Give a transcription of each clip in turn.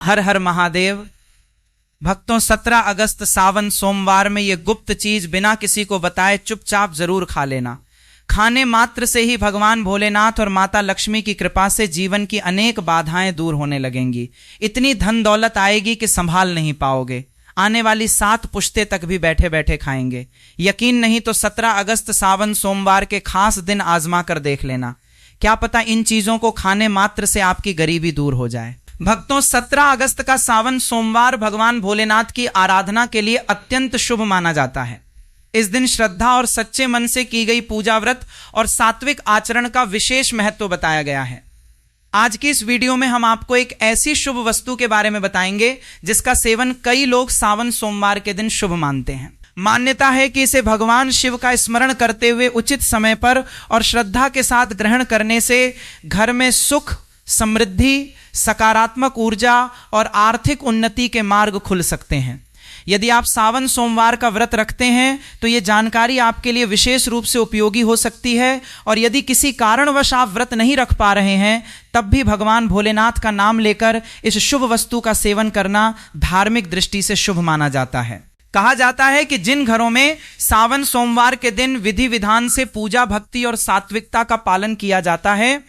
हर हर महादेव। भक्तों 17 अगस्त सावन सोमवार में ये गुप्त चीज बिना किसी को बताए चुपचाप जरूर खा लेना। खाने मात्र से ही भगवान भोलेनाथ और माता लक्ष्मी की कृपा से जीवन की अनेक बाधाएं दूर होने लगेंगी। इतनी धन दौलत आएगी कि संभाल नहीं पाओगे। आने वाली 7 पुश्ते तक भी बैठे बैठे खाएंगे। यकीन नहीं तो 17 अगस्त सावन सोमवार के खास दिन आजमा कर देख लेना। क्या पता इन चीजों को खाने मात्र से आपकी गरीबी दूर हो जाए। भक्तों 17 अगस्त का सावन सोमवार भगवान भोलेनाथ की आराधना के लिए अत्यंत शुभ माना जाता है। इस दिन श्रद्धा और सच्चे मन से की गई पूजा व्रत और सात्विक आचरण का विशेष महत्व बताया गया है। आज की इस वीडियो में हम आपको एक ऐसी शुभ वस्तु के बारे में बताएंगे जिसका सेवन कई लोग सावन सोमवार के दिन शुभ मानते हैं। मान्यता है कि इसे भगवान शिव का स्मरण करते हुए उचित समय पर और श्रद्धा के साथ ग्रहण करने से घर में सुख, समृद्धि, सकारात्मक ऊर्जा और आर्थिक उन्नति के मार्ग खुल सकते हैं। यदि आप सावन सोमवार का व्रत रखते हैं तो ये जानकारी आपके लिए विशेष रूप से उपयोगी हो सकती है। और यदि किसी कारणवश आप व्रत नहीं रख पा रहे हैं तब भी भगवान भोलेनाथ का नाम लेकर इस शुभ वस्तु का सेवन करना धार्मिक दृष्टि से शुभ माना जाता है। कहा जाता है कि जिन घरों में सावन सोमवार के दिन विधि विधान से पूजा, भक्ति और सात्विकता का पालन किया जाता है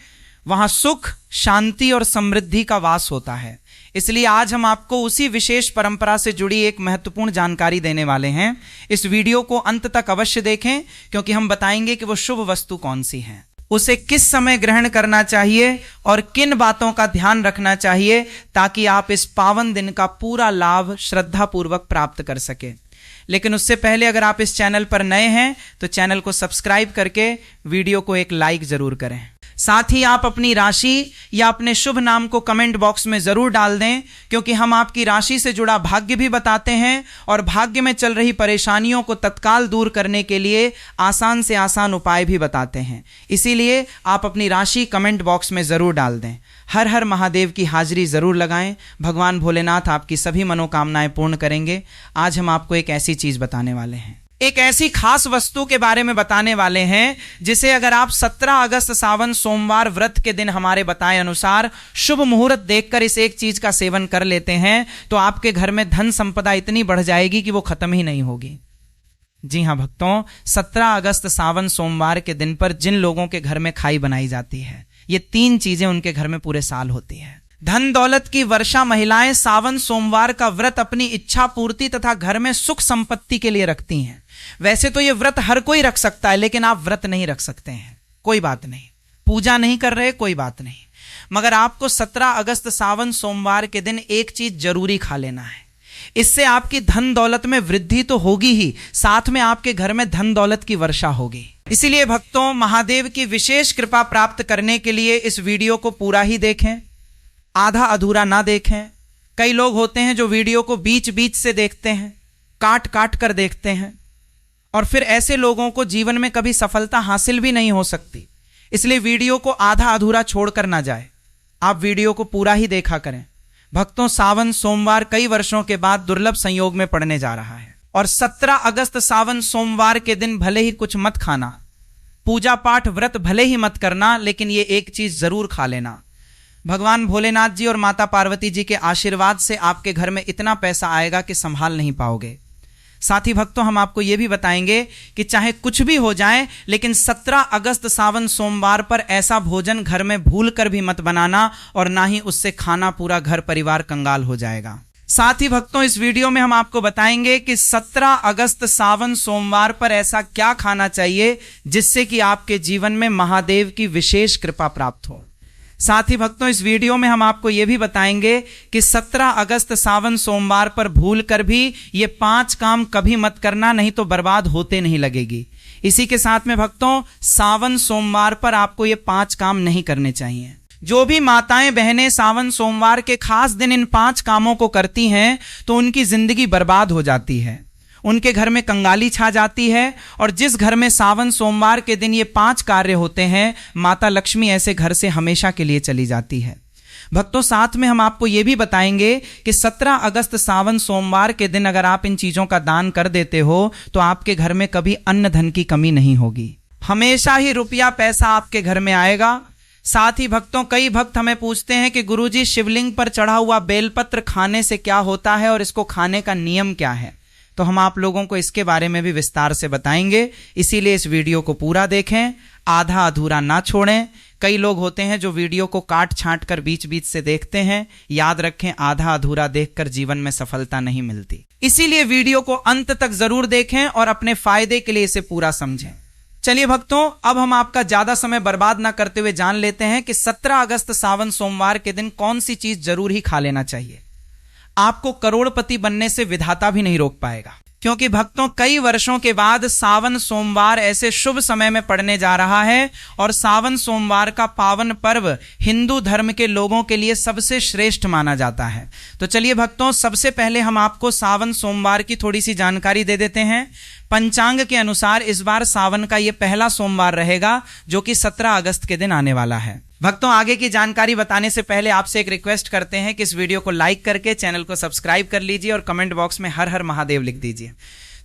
वहां सुख, शांति और समृद्धि का वास होता है। इसलिए आज हम आपको उसी विशेष परंपरा से जुड़ी एक महत्वपूर्ण जानकारी देने वाले हैं। इस वीडियो को अंत तक अवश्य देखें क्योंकि हम बताएंगे कि वो शुभ वस्तु कौन सी है, उसे किस समय ग्रहण करना चाहिए और किन बातों का ध्यान रखना चाहिए ताकि आप इस पावन दिन का पूरा लाभ श्रद्धापूर्वक प्राप्त कर सके। लेकिन उससे पहले अगर आप इस चैनल पर नए हैं तो चैनल को सब्सक्राइब करके वीडियो को एक लाइक जरूर करें। साथ ही आप अपनी राशि या अपने शुभ नाम को कमेंट बॉक्स में जरूर डाल दें क्योंकि हम आपकी राशि से जुड़ा भाग्य भी बताते हैं और भाग्य में चल रही परेशानियों को तत्काल दूर करने के लिए आसान से आसान उपाय भी बताते हैं। इसीलिए आप अपनी राशि कमेंट बॉक्स में जरूर डाल दें। हर हर महादेव की हाजिरी जरूर लगाएं। भगवान भोलेनाथ आपकी सभी मनोकामनाएं पूर्ण करेंगे। आज हम आपको एक ऐसी चीज बताने वाले हैं, एक ऐसी खास वस्तु के बारे में बताने वाले हैं जिसे अगर आप 17 अगस्त सावन सोमवार व्रत के दिन हमारे बताए अनुसार शुभ मुहूर्त देखकर इस एक चीज का सेवन कर लेते हैं तो आपके घर में धन संपदा इतनी बढ़ जाएगी कि वो खत्म ही नहीं होगी। जी हां भक्तों, 17 अगस्त सावन सोमवार के दिन पर जिन लोगों के घर में खाई बनाई जाती है ये 3 चीजें उनके घर में पूरे साल होती है। धन दौलत की वर्षा महिलाएं सावन सोमवार का व्रत अपनी इच्छा पूर्ति तथा घर में सुख संपत्ति के लिए रखती हैं। वैसे तो ये व्रत हर कोई रख सकता है लेकिन आप व्रत नहीं रख सकते हैं, कोई बात नहीं। पूजा नहीं कर रहे, कोई बात नहीं। मगर आपको 17 अगस्त सावन सोमवार के दिन एक चीज जरूरी खा लेना है। इससे आपकी धन दौलत में वृद्धि तो होगी ही, साथ में आपके घर में धन दौलत की वर्षा होगी। इसीलिए भक्तों महादेव की विशेष कृपा प्राप्त करने के लिए इस वीडियो को पूरा ही देखें, आधा अधूरा ना देखें। कई लोग होते हैं जो वीडियो को बीच बीच से देखते हैं, काट काट कर देखते हैं और फिर ऐसे लोगों को जीवन में कभी सफलता हासिल भी नहीं हो सकती। इसलिए वीडियो को आधा अधूरा छोड़कर ना जाए, आप वीडियो को पूरा ही देखा करें। भक्तों सावन सोमवार कई वर्षों के बाद दुर्लभ संयोग में पड़ने जा रहा है और 17 अगस्त सावन सोमवार के दिन भले ही कुछ मत खाना, पूजा पाठ व्रत भले ही मत करना, लेकिन ये एक चीज जरूर खा लेना। भगवान भोलेनाथ जी और माता पार्वती जी के आशीर्वाद से आपके घर में इतना पैसा आएगा कि संभाल नहीं पाओगे। साथ ही भक्तों हम आपको यह भी बताएंगे कि चाहे कुछ भी हो जाए लेकिन 17 अगस्त सावन सोमवार पर ऐसा भोजन घर में भूल कर भी मत बनाना और ना ही उससे खाना पूरा घर परिवार कंगाल हो जाएगा। साथ ही भक्तों इस वीडियो में हम आपको बताएंगे कि 17 अगस्त सावन सोमवार पर ऐसा क्या खाना चाहिए जिससे कि आपके जीवन में महादेव की विशेष कृपा प्राप्त हो। साथ ही भक्तों इस वीडियो में हम आपको यह भी बताएंगे कि 17 अगस्त सावन सोमवार पर भूल कर भी ये 5 काम कभी मत करना, नहीं तो बर्बाद होते नहीं लगेगी। इसी के साथ में भक्तों सावन सोमवार पर आपको ये 5 काम नहीं करने चाहिए। जो भी माताएं बहनें सावन सोमवार के खास दिन इन 5 कामों को करती हैं तो उनकी जिंदगी बर्बाद हो जाती है, उनके घर में कंगाली छा जाती है। और जिस घर में सावन सोमवार के दिन ये 5 कार्य होते हैं माता लक्ष्मी ऐसे घर से हमेशा के लिए चली जाती है। भक्तों साथ में हम आपको ये भी बताएंगे कि 17 अगस्त सावन सोमवार के दिन अगर आप इन चीजों का दान कर देते हो तो आपके घर में कभी अन्न धन की कमी नहीं होगी। हमेशा ही रुपया पैसा आपके घर में आएगा, साथ ही भक्तों, कई भक्त हमें पूछते हैं कि गुरुजी शिवलिंग पर चढ़ा हुआ बेलपत्र खाने से क्या होता है और इसको खाने का नियम क्या है। तो हम आप लोगों को इसके बारे में भी विस्तार से बताएंगे, इसीलिए इस वीडियो को पूरा देखें, आधा अधूरा ना छोड़ें। कई लोग होते हैं जो वीडियो को काट छांट कर बीच बीच से देखते हैं। याद रखें, आधा अधूरा देखकर जीवन में सफलता नहीं मिलती। इसीलिए वीडियो को अंत तक जरूर देखें और अपने फायदे के लिए इसे पूरा समझें। चलिए भक्तों, अब हम आपका ज्यादा समय बर्बाद ना करते हुए जान लेते हैं कि 17 अगस्त सावन सोमवार के दिन कौन सी चीज जरूर ही खा लेना चाहिए। आपको करोड़पति बनने से विधाता भी नहीं रोक पाएगा, क्योंकि भक्तों कई वर्षों के बाद सावन सोमवार ऐसे शुभ समय में पड़ने जा रहा है और सावन सोमवार का पावन पर्व हिंदू धर्म के लोगों के लिए सबसे श्रेष्ठ माना जाता है। तो चलिए भक्तों, सबसे पहले हम आपको सावन सोमवार की थोड़ी सी जानकारी दे देते हैं। पंचांग के अनुसार इस बार सावन का यह पहला सोमवार रहेगा, जो कि 17 अगस्त के दिन आने वाला है। भक्तों, आगे की जानकारी बताने से पहले आपसे एक रिक्वेस्ट करते हैं कि इस वीडियो को लाइक करके चैनल को सब्सक्राइब कर लीजिए और कमेंट बॉक्स में हर हर महादेव लिख दीजिए।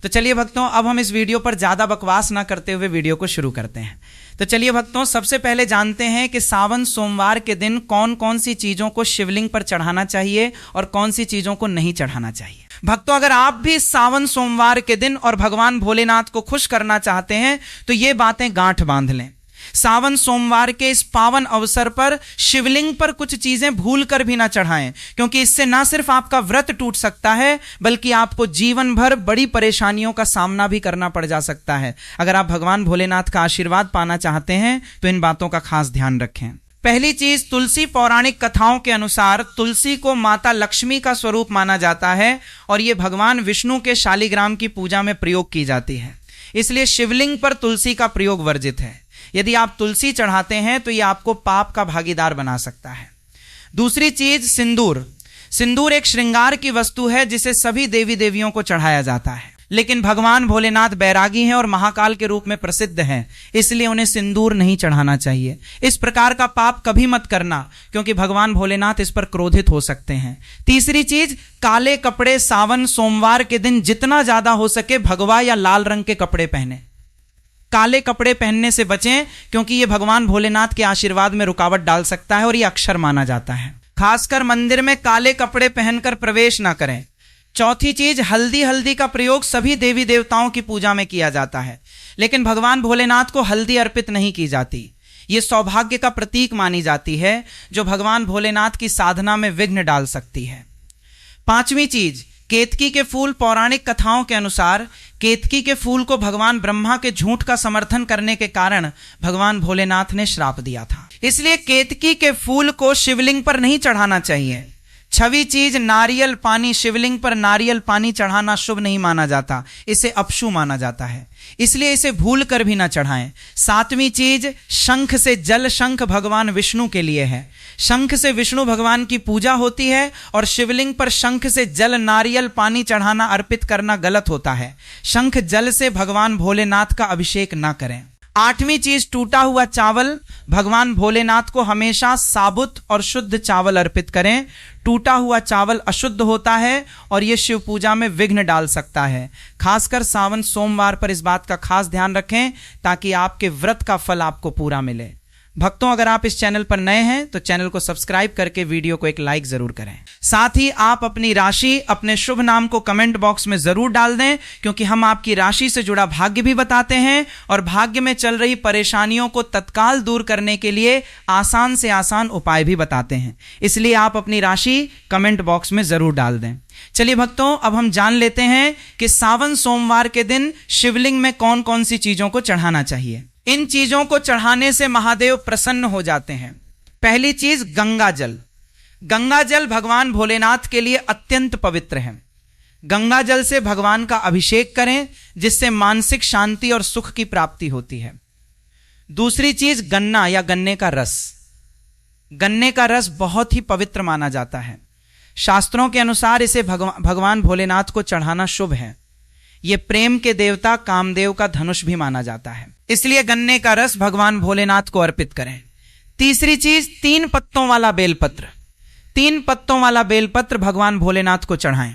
तो चलिए भक्तों, अब हम इस वीडियो पर ज्यादा बकवास ना करते हुए वीडियो को शुरू करते हैं। तो चलिए भक्तों, सबसे पहले जानते हैं कि सावन सोमवार के दिन कौन कौन सी चीजों को शिवलिंग पर चढ़ाना चाहिए और कौन सी चीजों को नहीं चढ़ाना चाहिए। भक्तों, अगर आप भी सावन सोमवार के दिन और भगवान भोलेनाथ को खुश करना चाहते हैं तो ये बातें गांठ बांध लें। सावन सोमवार के इस पावन अवसर पर शिवलिंग पर कुछ चीजें भूल कर भी ना चढ़ाएं, क्योंकि इससे ना सिर्फ आपका व्रत टूट सकता है बल्कि आपको जीवन भर बड़ी परेशानियों का सामना भी करना पड़ जा सकता है। अगर आप भगवान भोलेनाथ का आशीर्वाद पाना चाहते हैं तो इन बातों का खास ध्यान रखें। पहली चीज, तुलसी पौराणिक कथाओं के अनुसार तुलसी को माता लक्ष्मी का स्वरूप माना जाता है और यह भगवान विष्णु के शालिग्राम की पूजा में प्रयोग की जाती है, इसलिए शिवलिंग पर तुलसी का प्रयोग वर्जित है। यदि आप तुलसी चढ़ाते हैं तो यह आपको पाप का भागीदार बना सकता है। दूसरी चीज, सिंदूर। सिंदूर एक श्रृंगार की वस्तु है जिसे सभी देवी देवियों को चढ़ाया जाता है, लेकिन भगवान भोलेनाथ बैरागी हैं और महाकाल के रूप में प्रसिद्ध हैं, इसलिए उन्हें सिंदूर नहीं चढ़ाना चाहिए। इस प्रकार का पाप कभी मत करना, क्योंकि भगवान भोलेनाथ इस पर क्रोधित हो सकते हैं। तीसरी चीज, काले कपड़े सावन सोमवार के दिन जितना ज्यादा हो सके भगवा या लाल रंग के कपड़े पहने। काले कपड़े पहनने से बचें, क्योंकि यह भगवान भोलेनाथ के आशीर्वाद में रुकावट डाल सकता है और यह अक्षर माना जाता है। खासकर मंदिर में काले कपड़े पहनकर प्रवेश ना करें। चौथी चीज, हल्दी का प्रयोग सभी देवी देवताओं की पूजा में किया जाता है, लेकिन भगवान भोलेनाथ को हल्दी अर्पित नहीं की जाती। ये सौभाग्य का प्रतीक मानी जाती है, जो भगवान भोलेनाथ की साधना में विघ्न डाल सकती है। पांचवी चीज, केतकी के फूल। पौराणिक कथाओं के अनुसार केतकी के फूल को भगवान ब्रह्मा के झूठ का समर्थन करने के कारण भगवान भोलेनाथ ने श्राप दिया था, इसलिए केतकी के फूल को शिवलिंग पर नहीं चढ़ाना चाहिए। छठी चीज, नारियल पानी। शिवलिंग पर नारियल पानी चढ़ाना शुभ नहीं माना जाता, इसे अपशु माना जाता है, इसलिए इसे भूल कर भी ना चढ़ाएं। सातवीं चीज, शंख से जल। शंख भगवान विष्णु के लिए है, शंख से विष्णु भगवान की पूजा होती है और शिवलिंग पर शंख से जल, नारियल पानी चढ़ाना, अर्पित करना गलत होता है। शंख जल से भगवान भोलेनाथ का अभिषेक ना करें। आठवीं चीज, टूटा हुआ चावल। भगवान भोलेनाथ को हमेशा साबुत और शुद्ध चावल अर्पित करें। टूटा हुआ चावल अशुद्ध होता है और यह शिव पूजा में विघ्न डाल सकता है। खासकर सावन सोमवार पर इस बात का खास ध्यान रखें ताकि आपके व्रत का फल आपको पूरा मिले। भक्तों, अगर आप इस चैनल पर नए हैं तो चैनल को सब्सक्राइब करके वीडियो को एक लाइक जरूर करें। साथ ही आप अपनी राशि, अपने शुभ नाम को कमेंट बॉक्स में जरूर डाल दें, क्योंकि हम आपकी राशि से जुड़ा भाग्य भी बताते हैं और भाग्य में चल रही परेशानियों को तत्काल दूर करने के लिए आसान से आसान उपाय भी बताते हैं, इसलिए आप अपनी राशि कमेंट बॉक्स में जरूर डाल दें। चलिए भक्तों, अब हम जान लेते हैं कि सावन सोमवार के दिन शिवलिंग में कौन कौन सी चीजों को चढ़ाना चाहिए। इन चीजों को चढ़ाने से महादेव प्रसन्न हो जाते हैं। पहली चीज, गंगा जल। गंगा जल भगवान भोलेनाथ के लिए अत्यंत पवित्र है। गंगा जल से भगवान का अभिषेक करें, जिससे मानसिक शांति और सुख की प्राप्ति होती है। दूसरी चीज, गन्ना या गन्ने का रस। गन्ने का रस बहुत ही पवित्र माना जाता है। शास्त्रों के अनुसार इसे भगवान भोलेनाथ को चढ़ाना शुभ है। यह प्रेम के देवता कामदेव का धनुष भी माना जाता है, इसलिए गन्ने का रस भगवान भोलेनाथ को अर्पित करें। तीसरी चीज, 3 पत्तों वाला बेलपत्र। 3 पत्तों वाला बेलपत्र भगवान भोलेनाथ को चढ़ाएं।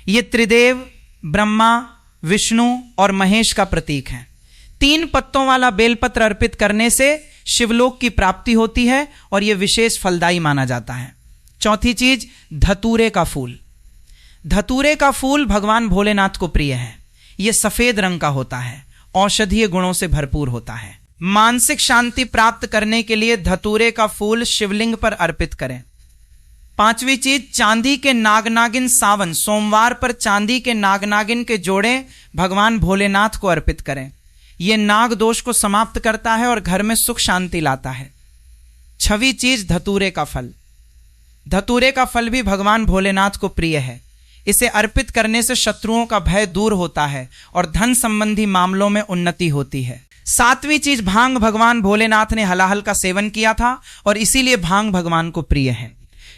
यह त्रिदेव, ब्रह्मा, विष्णु और महेश का प्रतीक है। 3 पत्तों वाला बेलपत्र अर्पित करने से शिवलोक की प्राप्ति होती है और यह विशेष फलदायी माना जाता है। चौथी चीज, धतूरे का फूल। धतूरे का फूल भगवान भोलेनाथ को प्रिय है। यह सफेद रंग का होता है, औषधीय गुणों से भरपूर होता है। मानसिक शांति प्राप्त करने के लिए धतूरे का फूल शिवलिंग पर अर्पित करें। पांचवी चीज, चांदी के नागनागिन सावन, सोमवार पर चांदी के नागनागिन के जोड़े भगवान भोलेनाथ को अर्पित करें। यह नाग दोष को समाप्त करता है और घर में सुख शांति लाता है। छठी चीज, धतूरे का फल। धतूरे का फल भी भगवान भोलेनाथ को प्रिय है। इसे अर्पित करने से शत्रुओं का भय दूर होता है और धन संबंधी मामलों में उन्नति होती है। सातवीं चीज, भांग। भगवान भोलेनाथ ने हलाहल का सेवन किया था और इसीलिए भांग भगवान को प्रिय है।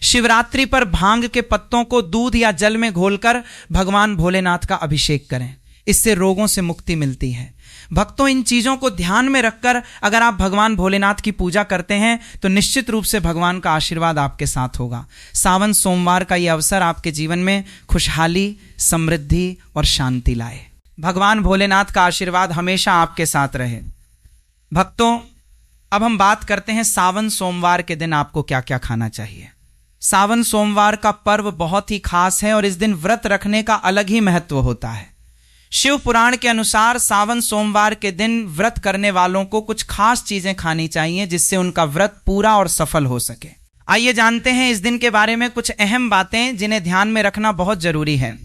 शिवरात्रि पर भांग के पत्तों को दूध या जल में घोलकर भगवान भोलेनाथ का अभिषेक करें। इससे रोगों से मुक्ति मिलती है। भक्तों, इन चीजों को ध्यान में रखकर अगर आप भगवान भोलेनाथ की पूजा करते हैं तो निश्चित रूप से भगवान का आशीर्वाद आपके साथ होगा। सावन सोमवार का यह अवसर आपके जीवन में खुशहाली, समृद्धि और शांति लाए। भगवान भोलेनाथ का आशीर्वाद हमेशा आपके साथ रहे। भक्तों, अब हम बात करते हैं सावन सोमवार के दिन आपको क्या क्या खाना चाहिए। सावन सोमवार का पर्व बहुत ही खास है और इस दिन व्रत रखने का अलग ही महत्व होता है। शिव पुराण के अनुसार सावन सोमवार के दिन व्रत करने वालों को कुछ खास चीजें खानी चाहिए जिससे उनका व्रत पूरा और सफल हो सके। आइए जानते हैं इस दिन के बारे में कुछ अहम बातें जिन्हें ध्यान में रखना बहुत जरूरी है।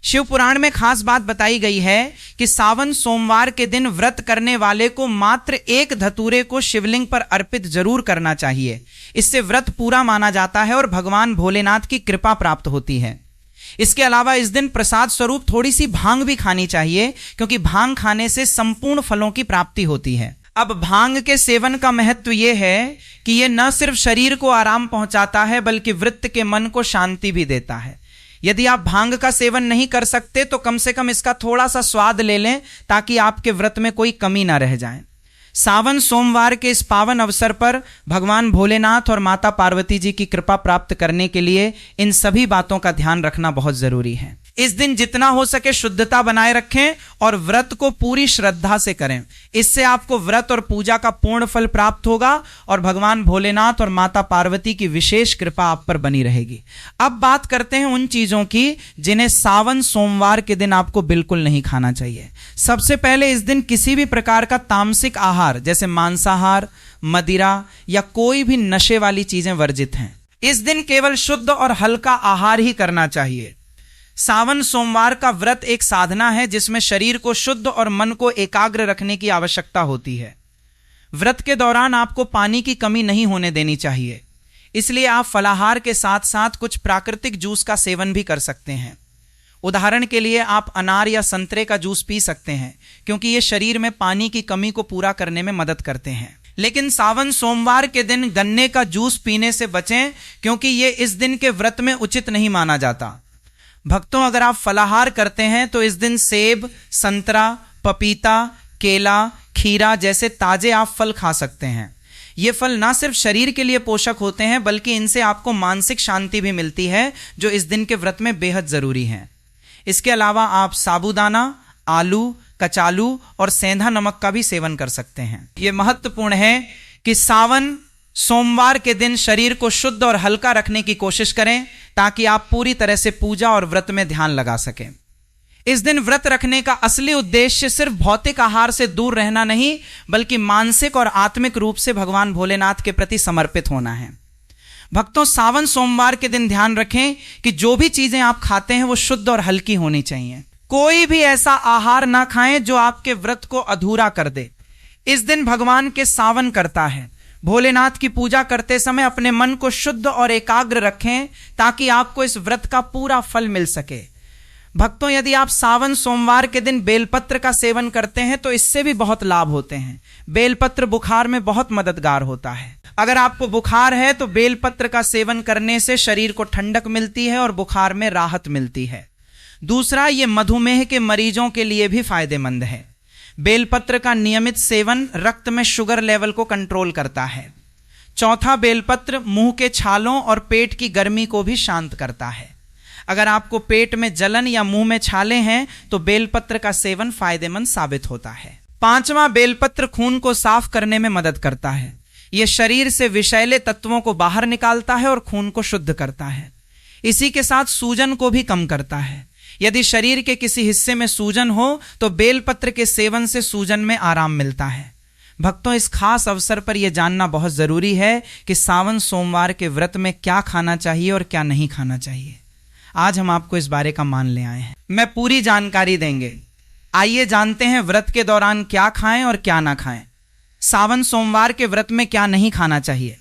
शिव पुराण में खास बात बताई गई है कि सावन सोमवार के दिन व्रत करने वाले को मात्र एक धतूरे को शिवलिंग पर अर्पित जरूर करना चाहिए। इससे व्रत पूरा माना जाता है और भगवान भोलेनाथ की कृपा प्राप्त होती है। इसके अलावा इस दिन प्रसाद स्वरूप थोड़ी सी भांग भी खानी चाहिए, क्योंकि भांग खाने से संपूर्ण फलों की प्राप्ति होती है। अब भांग के सेवन का महत्व यह है कि यह न सिर्फ शरीर को आराम पहुंचाता है बल्कि वृत्त के मन को शांति भी देता है। यदि आप भांग का सेवन नहीं कर सकते तो कम से कम इसका थोड़ा सा स्वाद ले लें ताकि आपके व्रत में कोई कमी ना रह जाए। सावन सोमवार के इस पावन अवसर पर भगवान भोलेनाथ और माता पार्वती जी की कृपा प्राप्त करने के लिए इन सभी बातों का ध्यान रखना बहुत जरूरी है। इस दिन जितना हो सके शुद्धता बनाए रखें और व्रत को पूरी श्रद्धा से करें। इससे आपको व्रत और पूजा का पूर्ण फल प्राप्त होगा और भगवान भोलेनाथ और माता पार्वती की विशेष कृपा आप पर बनी रहेगी। अब बात करते हैं उन चीजों की जिन्हें सावन सोमवार के दिन आपको बिल्कुल नहीं खाना चाहिए। सबसे पहले इस दिन किसी भी प्रकार का तामसिक आहार जैसे मांसाहार, मदिरा या कोई भी नशे वाली चीजें वर्जित हैं। इस दिन केवल शुद्ध और हल्का आहार ही करना चाहिए। सावन सोमवार का व्रत एक साधना है जिसमें शरीर को शुद्ध और मन को एकाग्र रखने की आवश्यकता होती है। व्रत के दौरान आपको पानी की कमी नहीं होने देनी चाहिए, इसलिए आप फलाहार के साथ साथ कुछ प्राकृतिक जूस का सेवन भी कर सकते हैं। उदाहरण के लिए आप अनार या संतरे का जूस पी सकते हैं क्योंकि ये शरीर में पानी की कमी को पूरा करने में मदद करते हैं। लेकिन सावन सोमवार के दिन गन्ने का जूस पीने से बचें क्योंकि ये इस दिन के व्रत में उचित नहीं माना जाता। भक्तों, अगर आप फलाहार करते हैं तो इस दिन सेब, संतरा, पपीता, केला, खीरा जैसे ताजे आप फल खा सकते हैं। ये फल ना सिर्फ शरीर के लिए पोषक होते हैं बल्कि इनसे आपको मानसिक शांति भी मिलती है जो इस दिन के व्रत में बेहद जरूरी है। इसके अलावा आप साबूदाना, आलू, कचालू और सेंधा नमक का भी सेवन कर सकते हैं। यह महत्वपूर्ण है कि सावन सोमवार के दिन शरीर को शुद्ध और हल्का रखने की कोशिश करें ताकि आप पूरी तरह से पूजा और व्रत में ध्यान लगा सकें। इस दिन व्रत रखने का असली उद्देश्य सिर्फ भौतिक आहार से दूर रहना नहीं बल्कि मानसिक और आत्मिक रूप से भगवान भोलेनाथ के प्रति समर्पित होना है। भक्तों, सावन सोमवार के दिन ध्यान रखें कि जो भी चीजें आप खाते हैं वो शुद्ध और हल्की होनी चाहिए। कोई भी ऐसा आहार ना खाएं जो आपके व्रत को अधूरा कर दे। इस दिन भगवान के सावन करता है। भोलेनाथ की पूजा करते समय अपने मन को शुद्ध और एकाग्र रखें ताकि आपको इस व्रत का पूरा फल मिल सके। भक्तों, यदि आप सावन सोमवार के दिन बेलपत्र का सेवन करते हैं तो इससे भी बहुत लाभ होते हैं। बेलपत्र बुखार में बहुत मददगार होता है। अगर आपको बुखार है तो बेलपत्र का सेवन करने से शरीर को ठंडक मिलती है और बुखार में राहत मिलती है। दूसरा, ये मधुमेह के मरीजों के लिए भी फायदेमंद है। बेलपत्र का नियमित सेवन रक्त में शुगर लेवल को कंट्रोल करता है। चौथा, बेलपत्र मुंह के छालों और पेट की गर्मी को भी शांत करता है। अगर आपको पेट में जलन या मुंह में छाले हैं तो बेलपत्र का सेवन फायदेमंद साबित होता है। 5वां बेलपत्र खून को साफ करने में मदद करता है। यह शरीर से विषैले तत्वों को बाहर निकालता है और खून को शुद्ध करता है। इसी के साथ सूजन को भी कम करता है। यदि शरीर के किसी हिस्से में सूजन हो तो बेलपत्र के सेवन से सूजन में आराम मिलता है। भक्तों, इस खास अवसर पर यह जानना बहुत जरूरी है कि सावन सोमवार के व्रत में क्या खाना चाहिए और क्या नहीं खाना चाहिए। आज हम आपको इस बारे का मान ले आए हैं। मैं पूरी जानकारी देंगे। आइए जानते हैं व्रत के दौरान क्या खाएं और क्या ना खाएं। सावन सोमवार के व्रत में क्या नहीं खाना चाहिए।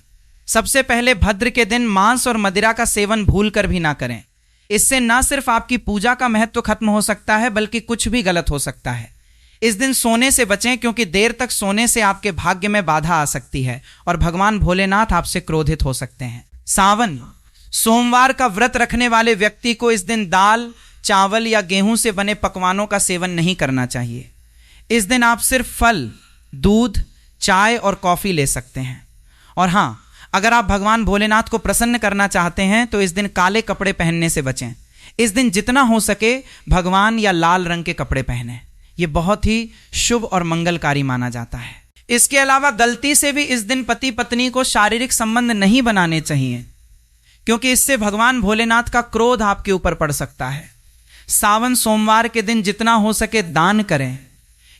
सबसे पहले भद्र के दिन मांस और मदिरा का सेवन भूलकर भी ना करें। इससे न सिर्फ आपकी पूजा का महत्व खत्म हो सकता है बल्कि कुछ भी गलत हो सकता है। इस दिन सोने से बचें क्योंकि देर तक सोने से आपके भाग्य में बाधा आ सकती है और भगवान भोलेनाथ आपसे क्रोधित हो सकते हैं। सावन सोमवार का व्रत रखने वाले व्यक्ति को इस दिन दाल, चावल या गेहूं से बने पकवानों का सेवन नहीं करना चाहिए। इस दिन आप सिर्फ फल, दूध, चाय और कॉफी ले सकते हैं। और हाँ, अगर आप भगवान भोलेनाथ को प्रसन्न करना चाहते हैं तो इस दिन काले कपड़े पहनने से बचें। इस दिन जितना हो सके भगवान या लाल रंग के कपड़े पहनें। यह बहुत ही शुभ और मंगलकारी माना जाता है। इसके अलावा गलती से भी इस दिन पति पत्नी को शारीरिक संबंध नहीं बनाने चाहिए क्योंकि इससे भगवान भोलेनाथ का क्रोध आपके ऊपर पड़ सकता है। सावन सोमवार के दिन जितना हो सके दान करें।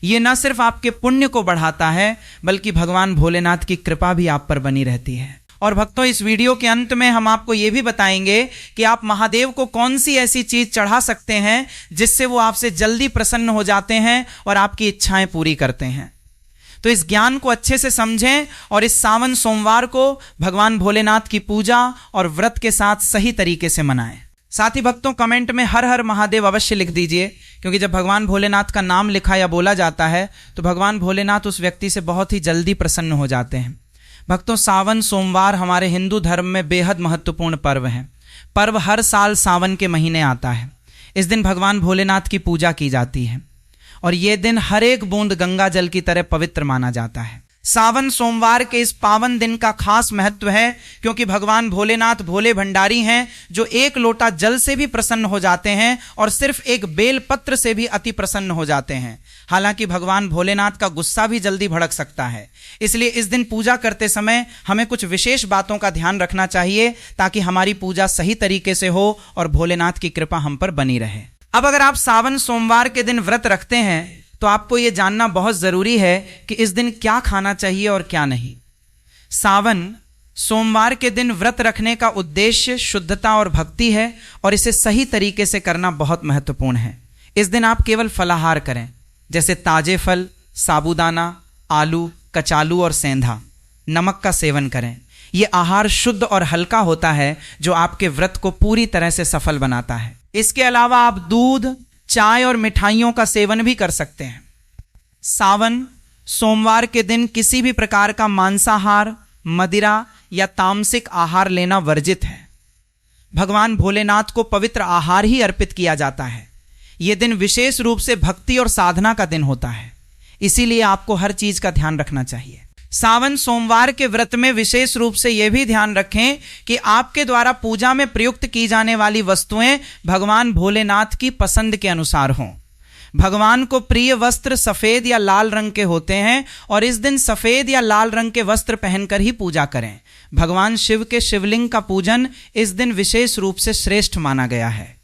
यह न सिर्फ आपके पुण्य को बढ़ाता है बल्कि भगवान भोलेनाथ की कृपा भी आप पर बनी रहती है। और भक्तों, इस वीडियो के अंत में हम आपको यह भी बताएंगे कि आप महादेव को कौन सी ऐसी चीज चढ़ा सकते हैं जिससे वो आपसे जल्दी प्रसन्न हो जाते हैं और आपकी इच्छाएं पूरी करते हैं। तो इस ज्ञान को अच्छे से समझें और इस सावन सोमवार को भगवान भोलेनाथ की पूजा और व्रत के साथ सही तरीके से मनाएं। साथ ही भक्तों, कमेंट में हर हर महादेव अवश्य लिख दीजिए क्योंकि जब भगवान भोलेनाथ का नाम लिखा या बोला जाता है तो भगवान भोलेनाथ उस व्यक्ति से बहुत ही जल्दी प्रसन्न हो जाते हैं। भक्तों, सावन सोमवार हमारे हिंदू धर्म में बेहद महत्वपूर्ण पर्व है। पर्व हर साल सावन के महीने आता है। इस दिन भगवान भोलेनाथ की पूजा की जाती है और ये दिन हर एक बूंद गंगा जल की तरह पवित्र माना जाता है। सावन सोमवार के इस पावन दिन का खास महत्व है क्योंकि भगवान भोलेनाथ भोले भंडारी हैं जो एक लोटा जल से भी प्रसन्न हो जाते हैं और सिर्फ एक बेल पत्र से भी अति प्रसन्न हो जाते हैं। हालांकि भगवान भोलेनाथ का गुस्सा भी जल्दी भड़क सकता है, इसलिए इस दिन पूजा करते समय हमें कुछ विशेष बातों का ध्यान रखना चाहिए ताकि हमारी पूजा सही तरीके से हो और भोलेनाथ की कृपा हम पर बनी रहे। अब अगर आप सावन सोमवार के दिन व्रत रखते हैं तो आपको यह जानना बहुत जरूरी है कि इस दिन क्या खाना चाहिए और क्या नहीं। सावन सोमवार के दिन व्रत रखने का उद्देश्य शुद्धता और भक्ति है और इसे सही तरीके से करना बहुत महत्वपूर्ण है। इस दिन आप केवल फलाहार करें जैसे ताजे फल, साबूदाना, आलू, कचालू और सेंधा। नमक का सेवन करें। यह आहार शुद्ध और हल्का होता है जो आपके व्रत को पूरी तरह से सफल बनाता है। इसके अलावा आप दूध, चाय और मिठाइयों का सेवन भी कर सकते हैं। सावन सोमवार के दिन किसी भी प्रकार का मांसाहार, मदिरा या तामसिक आहार लेना वर्जित है। भगवान भोलेनाथ को पवित्र आहार ही अर्पित किया जाता है। यह दिन विशेष रूप से भक्ति और साधना का दिन होता है, इसीलिए आपको हर चीज का ध्यान रखना चाहिए। सावन सोमवार के व्रत में विशेष रूप से यह भी ध्यान रखें कि आपके द्वारा पूजा में प्रयुक्त की जाने वाली वस्तुएं भगवान भोलेनाथ की पसंद के अनुसार हों। भगवान को प्रिय वस्त्र सफेद या लाल रंग के होते हैं और इस दिन सफेद या लाल रंग के वस्त्र पहनकर ही पूजा करें। भगवान शिव के शिवलिंग का पूजन इस दिन विशेष रूप से श्रेष्ठ माना गया है।